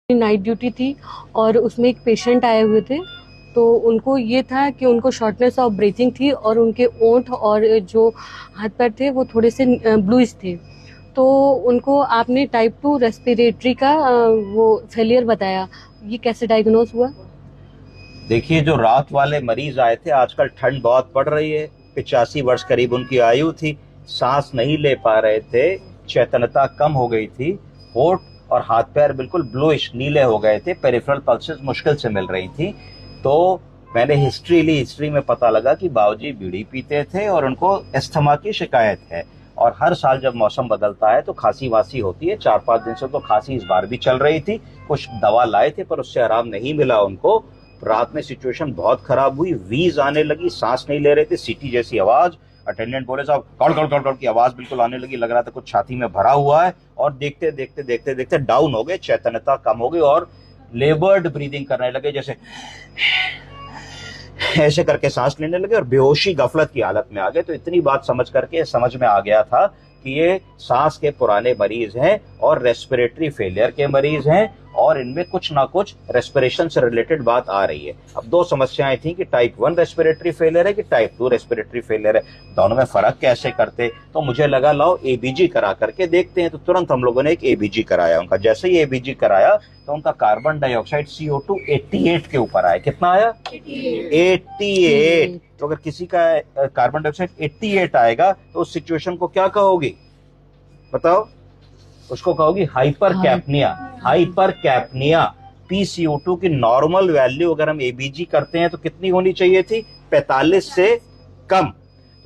Night duty थी और उसमें एक पेशेंट आए हुए थे। तो उनको ये था कि उनको शॉर्टनेस ऑफ ब्रीथिंग थी और उनके ओंठ और जो हाथ पैर थे वो थोड़े से ब्लूइश थे। तो उनको आपने टाइप 2 रेस्पिरेटरी का वो फेलियर बताया। ये कैसे डायग्नोज हुआ? देखिए, जो रात वाले मरीज आए थे, आजकल ठंड बहुत पड़ रही है, 85 वर्ष करीब उनकी आयु थी, सांस नहीं ले पा रहे थे, चेतनता कम हो गई थी, होठ और हाथ पैर बिल्कुल ब्लूइश नीले हो गए थे, पेरिफेरल पल्सेस मुश्किल से मिल रही थी। तो मैंने हिस्ट्री ली, हिस्ट्री में पता लगा कि बाबूजी बीड़ी पीते थे और उनको अस्थमा की शिकायत है। और हर साल जब मौसम बदलता है तो खांसी वासी होती है। 4-5 दिन से तो खांसी इस बार भी चल रही थी। कुछ दवा लाए थे पर उससे आराम नहीं मिला उनको। रात में सिचुएशन बहुत खराब हुई, वीज आने लगी, सांस नहीं ले रहे थे, सीटी जैसी आवाज। अटेंडेंट बोले साहब गड़ गड़ गड़ गड़ की आवाज बिल्कुल आने लगी, लग रहा था कुछ छाती में भरा हुआ है। और देखते देखते देखते देखते डाउन हो गए, चैतन्यता कम हो गई और लेबर्ड ब्रीदिंग करने लगे, जैसे ऐसे करके सांस लेने लगे और बेहोशी गफलत की हालत में आ गए। तो इतनी बात समझ करके समझ में आ गया था कि ये सांस के पुराने मरीज हैं और रेस्पिरेटरी फेलियर के मरीज हैं और इनमें कुछ ना कुछ रेस्पिरेशन से रिलेटेड बात आ रही है। अब दो समस्याएं थी कि टाइप 1 रेस्पिरेटरी फेलियर है कि टाइप 2 रेस्पिरेटरी फेलियर है, दोनों में फर्क कैसे करते। तो मुझे लगा लाओ एबीजी करा करके देखते हैं। तो तुरंत हम लोगों ने एक एबीजी कराया उनका। जैसे ही एबीजी कराया तो उनका कार्बन डाइऑक्साइड CO2 88 के ऊपर आया। कितना आया? 88। तो अगर किसी का कार्बन डाइऑक्साइड 88 आएगा तो उस सिचुएशन को क्या कहोगी बताओ? उसको कहोगी हाइपर कैप्निया। हाइपर कैप्निया। PCO2 की नॉर्मल वैल्यू अगर हम एबीजी करते हैं तो कितनी होनी चाहिए थी? 45 से कम।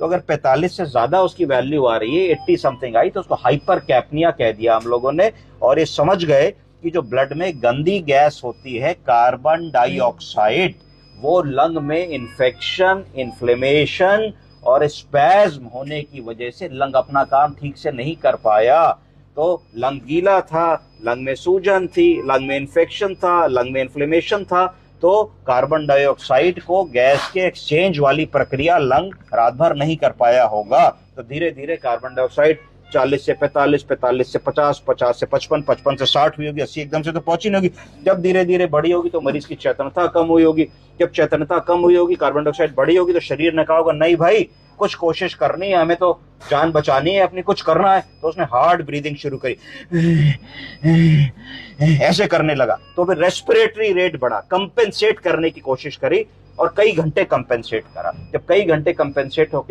तो अगर 45 से ज्यादा उसकी वैल्यू आ रही है, 80 समथिंग आई, तो उसको हाइपर कैप्निया कह दिया हम लोगों ने। और ये समझ गए कि जो ब्लड में गंदी गैस होती है कार्बन डाइऑक्साइड, वो लंग में इंफेक्शन, इन्फ्लेमेशन और स्पैज्म होने की वजह से लंग अपना काम ठीक से नहीं कर पाया। तो लंग गीला था, लंग में सूजन थी, लंग में इन्फेक्शन था, लंग में इन्फ्लेमेशन था। तो कार्बन डाइऑक्साइड को गैस के एक्सचेंज वाली प्रक्रिया लंग रात भर नहीं कर पाया होगा। तो धीरे धीरे कार्बन डाइऑक्साइड 40 से 45, 45 से 50, 50 से 55, 55 से 60 हुई होगी, 80 एकदम से तो पहुंची नहीं होगी। जब धीरे धीरे बढ़ी होगी तो मरीज की चेतनता कम हुई होगी। जब चेतनता कम हुई होगी, कार्बन डाइऑक्साइड बढ़ी होगी, तो शरीर ने कहा होगा नहीं भाई कुछ कोशिश करनी है, हमें तो जान बचानी है अपनी, कुछ करना है। तो उसने हार्ड ब्रीदिंग शुरू करी, ऐसे करने लगा। तो फिर रेस्पिरेटरी रेट बढ़ा, कंपेंसेट करने की कोशिश करी और कई घंटे कंपेंसेट करा। जब कई घंटे कंपेंसेट होके